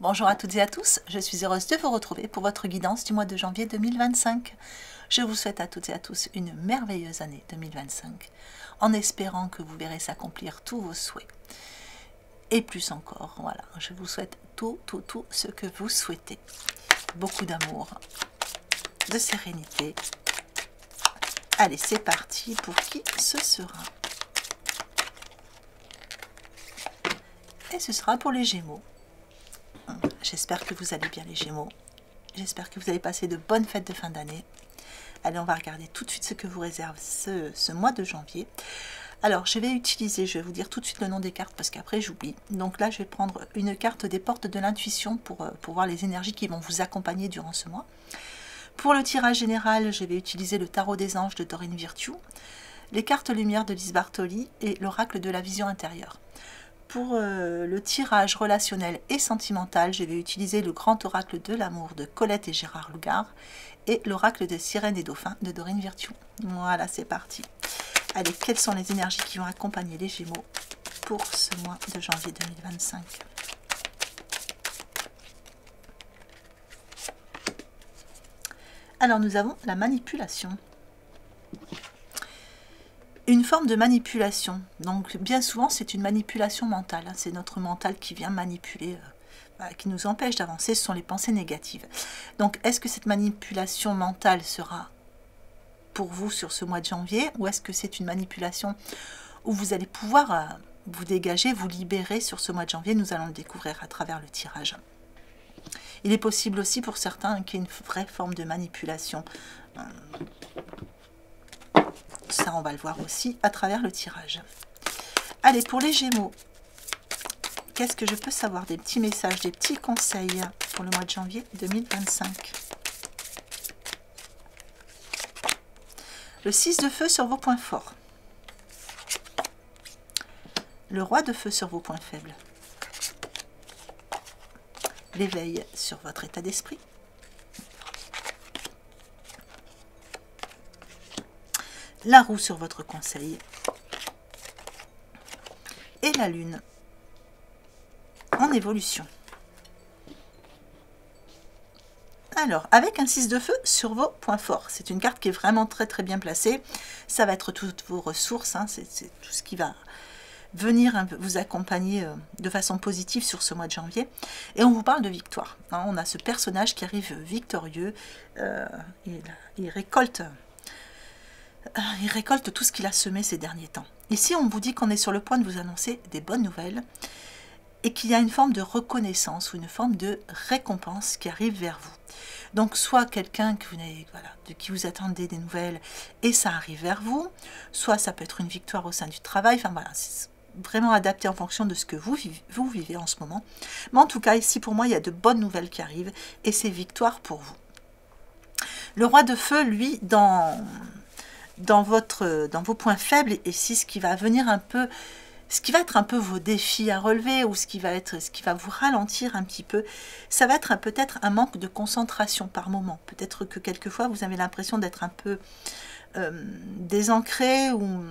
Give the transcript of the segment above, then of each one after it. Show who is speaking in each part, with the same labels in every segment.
Speaker 1: Bonjour à toutes et à tous, je suis heureuse de vous retrouver pour votre guidance du mois de janvier 2025. Je vous souhaite à toutes et à tous une merveilleuse année 2025, en espérant que vous verrez s'accomplir tous vos souhaits. Et plus encore, voilà, je vous souhaite tout ce que vous souhaitez. Beaucoup d'amour, de sérénité. Allez, c'est parti, pour qui ce sera? Et ce sera pour les Gémeaux. J'espère que vous allez bien les Gémeaux. J'espère que vous allez passer de bonnes fêtes de fin d'année. Allez, on va regarder tout de suite ce que vous réserve ce mois de janvier. Alors, je vais vous dire tout de suite le nom des cartes parce qu'après j'oublie. Donc là, je vais prendre une carte des portes de l'intuition pour voir les énergies qui vont vous accompagner durant ce mois. Pour le tirage général, je vais utiliser le tarot des anges de Dorine Virtue, les cartes lumière de Lise Bartoli et l'oracle de la vision intérieure. Pour le tirage relationnel et sentimental, je vais utiliser le grand oracle de l'amour de Colette et Gérard Lougard et l'oracle de Sirène et Dauphin de Dorine Virtue. Voilà, c'est parti. Allez, quelles sont les énergies qui vont accompagner les Gémeaux pour ce mois de janvier 2025? Alors, nous avons la manipulation. Une forme de manipulation. Donc, bien souvent, c'est une manipulation mentale. C'est notre mental qui vient manipuler, qui nous empêche d'avancer. Ce sont les pensées négatives. Donc, est-ce que cette manipulation mentale sera pour vous sur ce mois de janvier, ou est-ce que c'est une manipulation où vous allez pouvoir vous dégager, vous libérer sur ce mois de janvier? Nous allons le découvrir à travers le tirage. Il est possible aussi pour certains qu'il y ait une vraie forme de manipulation. Ça, on va le voir aussi à travers le tirage. Allez, pour les Gémeaux, qu'est-ce que je peux savoir? Des petits messages, des petits conseils pour le mois de janvier 2025. Le 6 de feu sur vos points forts. Le roi de feu sur vos points faibles. L'éveil sur votre état d'esprit. La roue sur votre conseil. Et la lune en évolution. Alors, avec un 6 de feu sur vos points forts, c'est une carte qui est vraiment très bien placée. Ça va être toutes vos ressources, hein, c'est tout ce qui va venir vous accompagner de façon positive sur ce mois de janvier. Et on vous parle de victoire. Hein, on a ce personnage qui arrive victorieux, il récolte tout ce qu'il a semé ces derniers temps. Ici, on vous dit qu'on est sur le point de vous annoncer des bonnes nouvelles et qu'il y a une forme de reconnaissance ou une forme de récompense qui arrive vers vous. Donc, soit quelqu'un que de qui vous attendez des nouvelles et ça arrive vers vous, soit ça peut être une victoire au sein du travail. Enfin voilà, c'est vraiment adapté en fonction de ce que vous vivez en ce moment. Mais en tout cas, ici, pour moi, il y a de bonnes nouvelles qui arrivent et c'est victoire pour vous. Le roi de feu, lui, dans vos points faibles, et ici, ce qui va venir un peu, ce qui va être un peu vos défis à relever, ou ce qui va vous ralentir un petit peu, ça va être peut-être un manque de concentration par moment. Peut-être que quelquefois, vous avez l'impression d'être un peu désancré, ou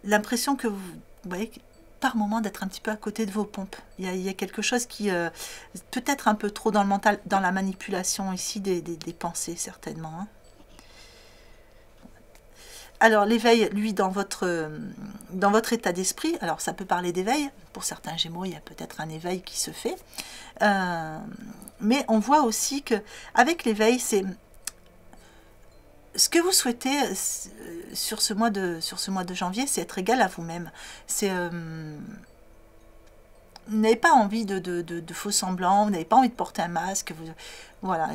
Speaker 1: l'impression que vous voyez, par moment, d'être un petit peu à côté de vos pompes. Il y a quelque chose qui peut-être un peu trop dans le mental, dans la manipulation ici des pensées, certainement, hein. Alors, l'éveil, lui, dans votre état d'esprit, alors ça peut parler d'éveil. Pour certains Gémeaux, il y a peut-être un éveil qui se fait. Mais on voit aussi qu'avec l'éveil, c'est ce que vous souhaitez sur ce mois de janvier, c'est être égal à vous-même. C'est vous n'avez pas envie de faux semblants, vous n'avez pas envie de porter un masque. Voilà.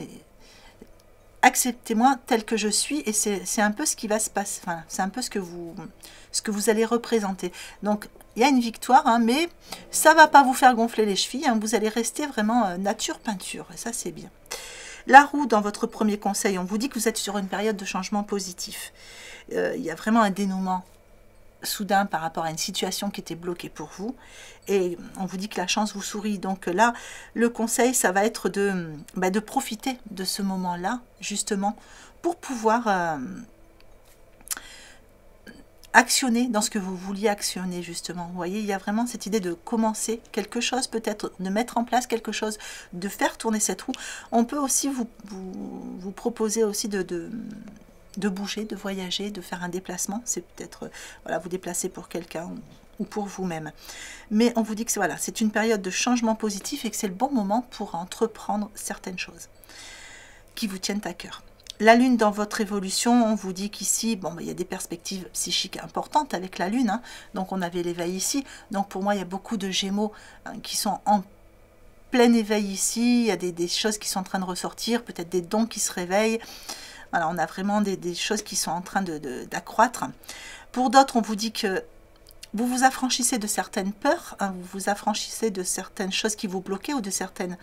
Speaker 1: Acceptez-moi tel que je suis, et c'est un peu ce qui va se passer, enfin, c'est un peu ce que vous allez représenter. Donc, il y a une victoire, hein, mais ça ne va pas vous faire gonfler les chevilles, hein, vous allez rester vraiment nature peinture, et ça, c'est bien. La roue, dans votre premier conseil, on vous dit que vous êtes sur une période de changement positif. Il y a vraiment un dénouement soudain par rapport à une situation qui était bloquée pour vous, et on vous dit que la chance vous sourit. Donc là, le conseil, ça va être de profiter de ce moment-là, justement, pour pouvoir actionner dans ce que vous vouliez actionner justement. Vous voyez, il y a vraiment cette idée de commencer quelque chose, peut-être de mettre en place quelque chose, de faire tourner cette roue. On peut aussi vous proposer aussi de bouger, de voyager, de faire un déplacement. C'est peut-être voilà, vous déplacer pour quelqu'un ou pour vous-même. Mais on vous dit que voilà, c'est une période de changement positif et que c'est le bon moment pour entreprendre certaines choses qui vous tiennent à cœur. La Lune dans votre évolution, on vous dit qu'ici, bon, il y a des perspectives psychiques importantes avec la Lune. Hein. Donc on avait l'éveil ici. Donc pour moi, il y a beaucoup de Gémeaux qui sont en plein éveil ici. Il y a des choses qui sont en train de ressortir, peut-être des dons qui se réveillent. Voilà, on a vraiment des choses qui sont en train d'accroître. Pour d'autres, on vous dit que vous vous affranchissez de certaines peurs, hein, vous vous affranchissez de certaines choses qui vous bloquaient ou de certaines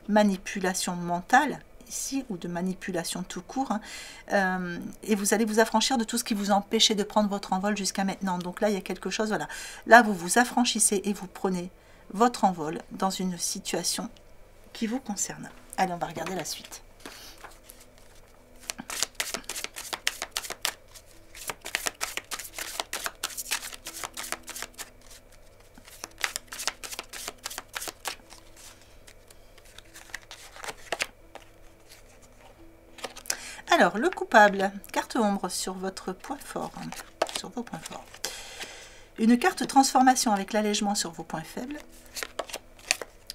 Speaker 1: manipulations mentales. Ici, ou de manipulation tout court, hein, et vous allez vous affranchir de tout ce qui vous empêchait de prendre votre envol jusqu'à maintenant. Donc là, il y a quelque chose, voilà. Là, vous vous affranchissez et vous prenez votre envol dans une situation qui vous concerne. Allez, on va regarder la suite. Alors, le coupable, carte ombre sur votre point fort, sur vos points forts. Une carte transformation avec l'allègement sur vos points faibles.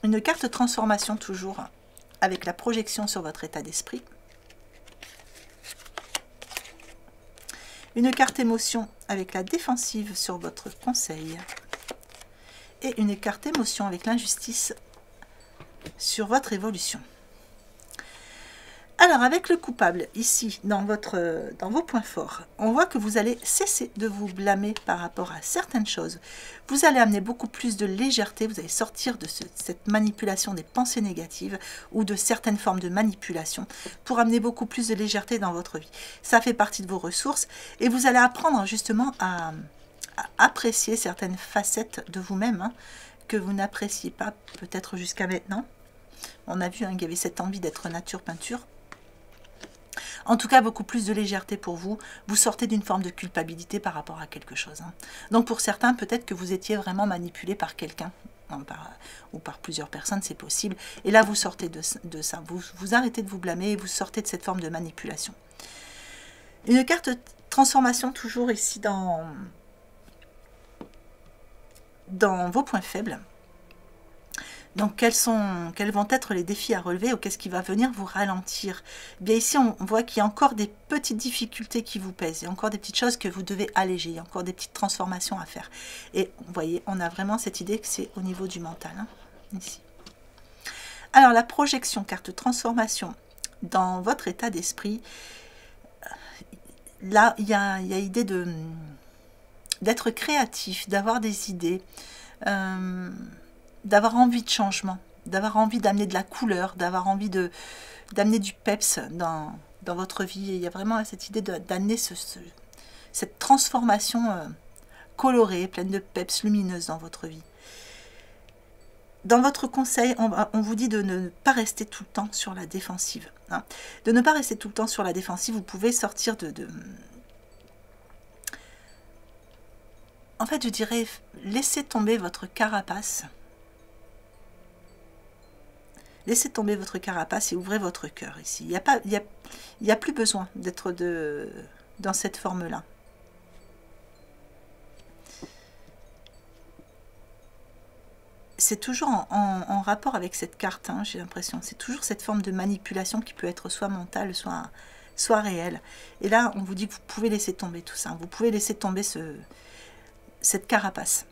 Speaker 1: Une carte transformation toujours avec la projection sur votre état d'esprit. Une carte émotion avec la défensive sur votre conseil. Et une carte émotion avec l'injustice sur votre évolution. Alors, avec le coupable, ici, dans vos points forts, on voit que vous allez cesser de vous blâmer par rapport à certaines choses. Vous allez amener beaucoup plus de légèreté, vous allez sortir de cette manipulation des pensées négatives ou de certaines formes de manipulation pour amener beaucoup plus de légèreté dans votre vie. Ça fait partie de vos ressources et vous allez apprendre justement à apprécier certaines facettes de vous-même hein, que vous n'appréciez pas peut-être jusqu'à maintenant. On a vu hein, qu'il y avait cette envie d'être nature peinture. En tout cas, beaucoup plus de légèreté pour vous. Vous sortez d'une forme de culpabilité par rapport à quelque chose. Hein. Donc pour certains, peut-être que vous étiez vraiment manipulé par quelqu'un ou par plusieurs personnes, c'est possible. Et là, vous sortez de ça. Vous arrêtez de vous blâmer et vous sortez de cette forme de manipulation. Une carte transformation toujours ici dans vos points faibles. Donc, quels vont être les défis à relever ou qu'est-ce qui va venir vous ralentir? Bien ici, on voit qu'il y a encore des petites difficultés qui vous pèsent. Il y a encore des petites choses que vous devez alléger. Il y a encore des petites transformations à faire. Et vous voyez, on a vraiment cette idée que c'est au niveau du mental. Hein, ici. Alors, la projection, carte transformation, dans votre état d'esprit, là, il y a idée d'être créatif, d'avoir des idées, d'avoir envie de changement, d'avoir envie d'amener de la couleur, d'avoir envie d'amener du peps dans votre vie. Et il y a vraiment cette idée d'amener cette transformation colorée, pleine de peps, lumineuse dans votre vie. Dans votre conseil, on vous dit de ne pas rester tout le temps sur la défensive. Hein. De ne pas rester tout le temps sur la défensive, vous pouvez sortir En fait, je dirais, laissez tomber votre carapace. Laissez tomber votre carapace et ouvrez votre cœur ici. Il n'y a plus besoin d'être dans cette forme-là. C'est toujours en rapport avec cette carte, hein, j'ai l'impression. C'est toujours cette forme de manipulation qui peut être soit mentale, soit réelle. Et là, on vous dit que vous pouvez laisser tomber tout ça. Vous pouvez laisser tomber cette carapace.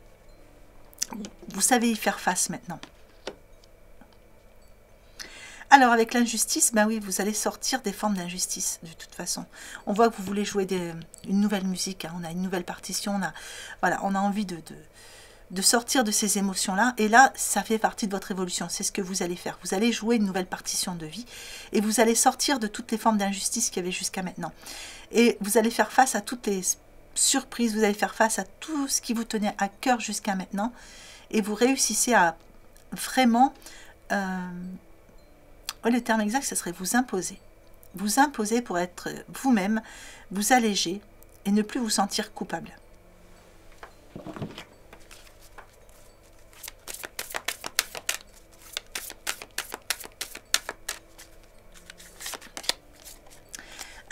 Speaker 1: Vous savez y faire face maintenant. Alors, avec l'injustice, ben oui, vous allez sortir des formes d'injustice, de toute façon. On voit que vous voulez jouer une nouvelle musique, hein, on a une nouvelle partition, on a envie de sortir de ces émotions-là. Et là, ça fait partie de votre évolution, c'est ce que vous allez faire. Vous allez jouer une nouvelle partition de vie et vous allez sortir de toutes les formes d'injustice qu'il y avait jusqu'à maintenant. Et vous allez faire face à toutes les surprises, vous allez faire face à tout ce qui vous tenait à cœur jusqu'à maintenant. Et vous réussissez à vraiment... le terme exact, ce serait vous imposer. Vous imposer pour être vous-même, vous alléger et ne plus vous sentir coupable.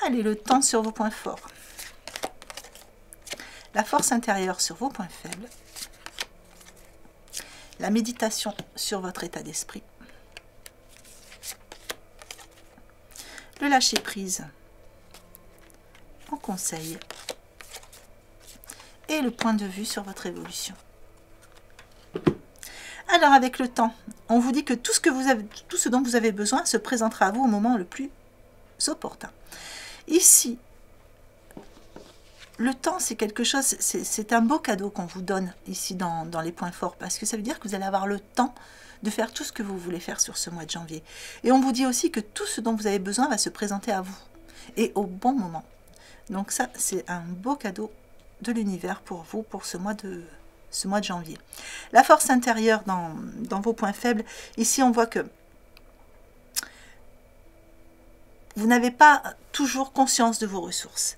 Speaker 1: Allez, le temps sur vos points forts. La force intérieure sur vos points faibles. La méditation sur votre état d'esprit. Le lâcher prise en conseil. Et le point de vue sur votre évolution. Alors avec le temps, on vous dit que tout ce dont vous avez besoin se présentera à vous au moment le plus opportun. Ici, le temps, c'est quelque chose, c'est un beau cadeau qu'on vous donne ici dans les points forts, parce que ça veut dire que vous allez avoir le temps de faire tout ce que vous voulez faire sur ce mois de janvier. Et on vous dit aussi que tout ce dont vous avez besoin va se présenter à vous, et au bon moment. Donc ça, c'est un beau cadeau de l'univers pour vous, pour ce mois de janvier. La force intérieure dans vos points faibles, ici on voit que vous n'avez pas toujours conscience de vos ressources.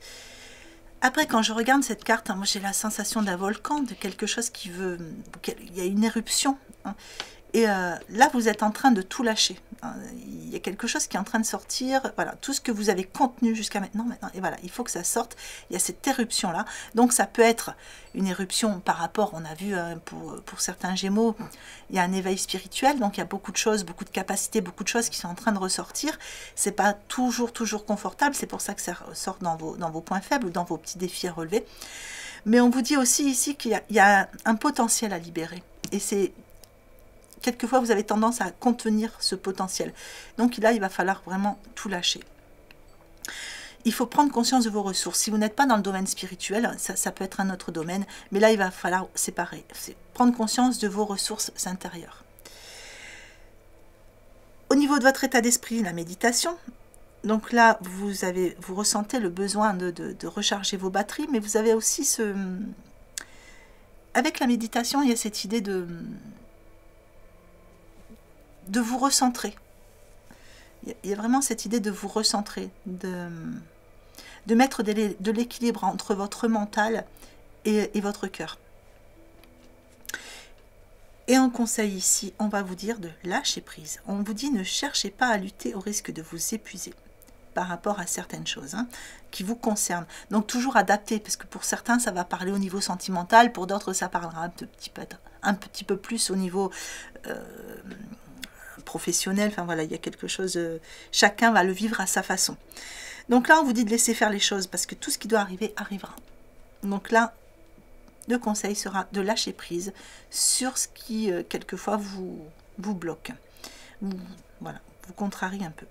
Speaker 1: Après, quand je regarde cette carte, moi j'ai la sensation d'un volcan, de quelque chose qui veut... Il y a une éruption. Hein, et là, vous êtes en train de tout lâcher. Hein, il y a quelque chose qui est en train de sortir. Voilà, tout ce que vous avez contenu jusqu'à maintenant. Et voilà, il faut que ça sorte. Il y a cette éruption-là. Donc, ça peut être une éruption par rapport, on a vu pour certains Gémeaux, il y a un éveil spirituel. Donc, il y a beaucoup de choses, beaucoup de capacités, beaucoup de choses qui sont en train de ressortir. C'est pas toujours confortable. C'est pour ça que ça ressort dans vos points faibles ou dans vos petits défis à relever. Mais on vous dit aussi ici qu'il y a un potentiel à libérer. Et c'est... Quelquefois, vous avez tendance à contenir ce potentiel. Donc là, il va falloir vraiment tout lâcher. Il faut prendre conscience de vos ressources. Si vous n'êtes pas dans le domaine spirituel, ça peut être un autre domaine, mais là, il va falloir séparer. C'est prendre conscience de vos ressources intérieures. Au niveau de votre état d'esprit, la méditation. Donc là, vous ressentez le besoin de recharger vos batteries, mais vous avez aussi ce... Avec la méditation, il y a cette idée de vous recentrer. Il y a vraiment cette idée de vous recentrer, de mettre de l'équilibre entre votre mental et votre cœur. Et en conseil ici, on va vous dire de lâcher prise. On vous dit ne cherchez pas à lutter au risque de vous épuiser par rapport à certaines choses qui vous concernent. Donc toujours adapter, parce que pour certains, ça va parler au niveau sentimental, pour d'autres, ça parlera un petit peu plus au niveau... professionnel, enfin voilà, il y a quelque chose, chacun va le vivre à sa façon. Donc là, on vous dit de laisser faire les choses, parce que tout ce qui doit arriver, arrivera. Donc là, le conseil sera de lâcher prise sur ce qui, quelquefois, vous bloque. Voilà, vous contrarie un peu.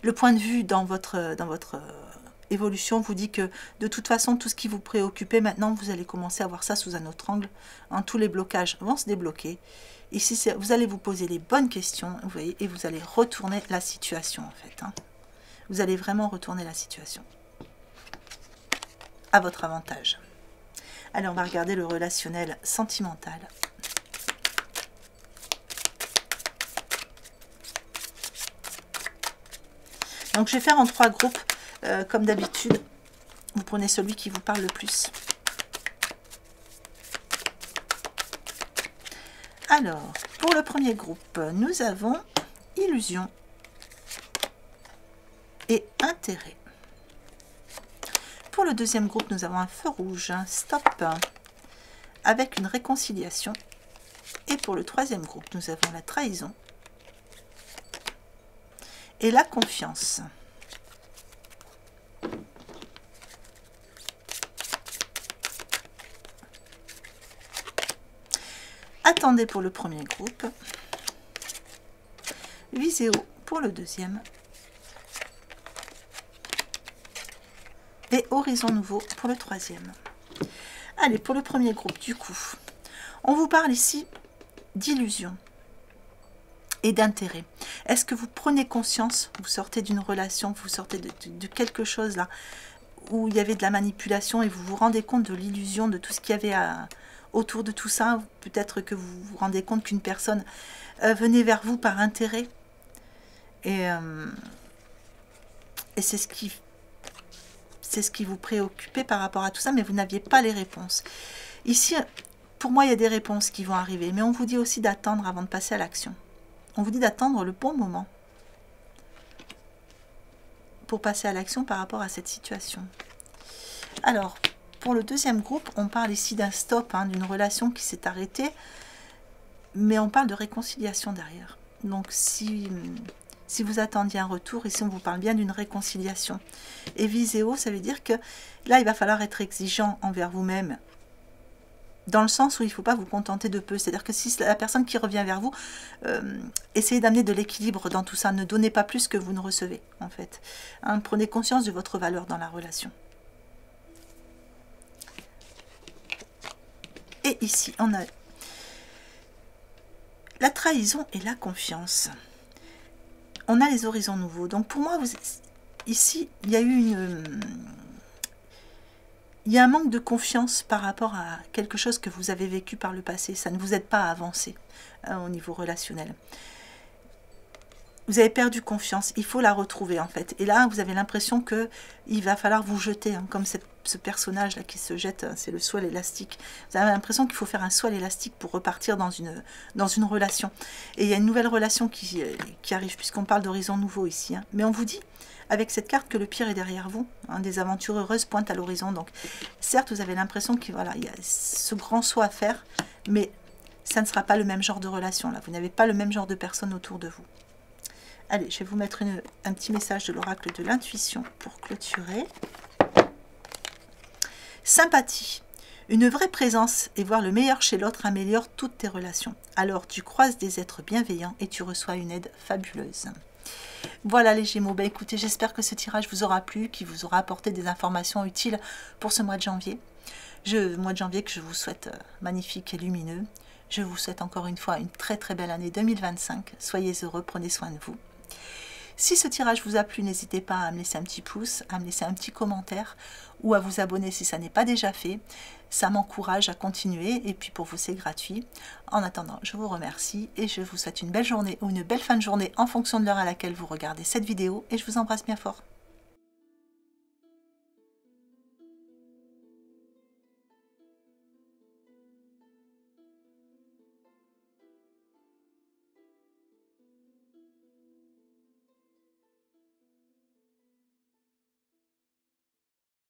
Speaker 1: Le point de vue dans votre évolution vous dit que, de toute façon, tout ce qui vous préoccupait, maintenant, vous allez commencer à voir ça sous un autre angle. Hein, tous les blocages vont se débloquer. Ici, vous allez vous poser les bonnes questions, vous voyez, et vous allez retourner la situation, en fait. Hein. Vous allez vraiment retourner la situation à votre avantage. Allez, on va regarder le relationnel sentimental. Donc, je vais faire en 3 groupes, comme d'habitude. Vous prenez celui qui vous parle le plus. Alors, pour le premier groupe, nous avons illusion et intérêt. Pour le deuxième groupe, nous avons un feu rouge, un stop, avec une réconciliation. Et pour le troisième groupe, nous avons la trahison et la confiance. Attendez pour le premier groupe. Visez haut pour le deuxième. Et horizon nouveau pour le troisième. Allez, pour le premier groupe, du coup, on vous parle ici d'illusion et d'intérêt. Est-ce que vous prenez conscience, vous sortez d'une relation, vous sortez de quelque chose là, où il y avait de la manipulation et vous vous rendez compte de l'illusion, de tout ce qu'il y avait autour de tout ça. Peut-être que vous vous rendez compte qu'une personne venait vers vous par intérêt. Et c'est ce qui vous préoccupait par rapport à tout ça, mais vous n'aviez pas les réponses. Ici, pour moi, il y a des réponses qui vont arriver, mais on vous dit aussi d'attendre avant de passer à l'action. On vous dit d'attendre le bon moment pour passer à l'action par rapport à cette situation. Alors, pour le deuxième groupe, on parle ici d'un stop, hein, d'une relation qui s'est arrêtée, mais on parle de réconciliation derrière. Donc, si vous attendiez un retour, ici on vous parle bien d'une réconciliation. Et viséo, ça veut dire que là, il va falloir être exigeant envers vous-même, dans le sens où il ne faut pas vous contenter de peu. C'est-à-dire que si la personne qui revient vers vous, essayez d'amener de l'équilibre dans tout ça. Ne donnez pas plus que vous ne recevez, en fait. Hein, prenez conscience de votre valeur dans la relation. Et ici, on a la trahison et la confiance. On a les horizons nouveaux. Donc pour moi, ici, il y a eu il y a un manque de confiance par rapport à quelque chose que vous avez vécu par le passé. Ça ne vous aide pas à avancer, hein, au niveau relationnel. Vous avez perdu confiance, il faut la retrouver en fait. Et là, vous avez l'impression qu'il va falloir vous jeter, hein, comme ce personnage-là qui se jette, c'est le saut à l'élastique. Vous avez l'impression qu'il faut faire un saut à l'élastique pour repartir dans une relation. Et il y a une nouvelle relation qui arrive, puisqu'on parle d'horizon nouveau ici. Hein. Mais on vous dit, avec cette carte, que le pire est derrière vous. Hein, des aventures heureuses pointent à l'horizon. Donc, certes, vous avez l'impression qu'il voilà, y a ce grand saut à faire, mais ça ne sera pas le même genre de relation. Là, vous n'avez pas le même genre de personne autour de vous. Allez, je vais vous mettre un petit message de l'oracle de l'intuition pour clôturer. Sympathie. Une vraie présence et voir le meilleur chez l'autre améliore toutes tes relations. Alors tu croises des êtres bienveillants et tu reçois une aide fabuleuse. Voilà les Gémeaux, ben écoutez, j'espère que ce tirage vous aura plu, qu'il vous aura apporté des informations utiles pour ce mois de janvier. Mois de janvier que je vous souhaite magnifique et lumineux. Je vous souhaite encore une fois une très très belle année 2025. Soyez heureux, prenez soin de vous. Si ce tirage vous a plu, n'hésitez pas à me laisser un petit pouce, à me laisser un petit commentaire ou à vous abonner si ça n'est pas déjà fait. Ça m'encourage à continuer et puis pour vous c'est gratuit. En attendant, je vous remercie et je vous souhaite une belle journée ou une belle fin de journée en fonction de l'heure à laquelle vous regardez cette vidéo et je vous embrasse bien fort.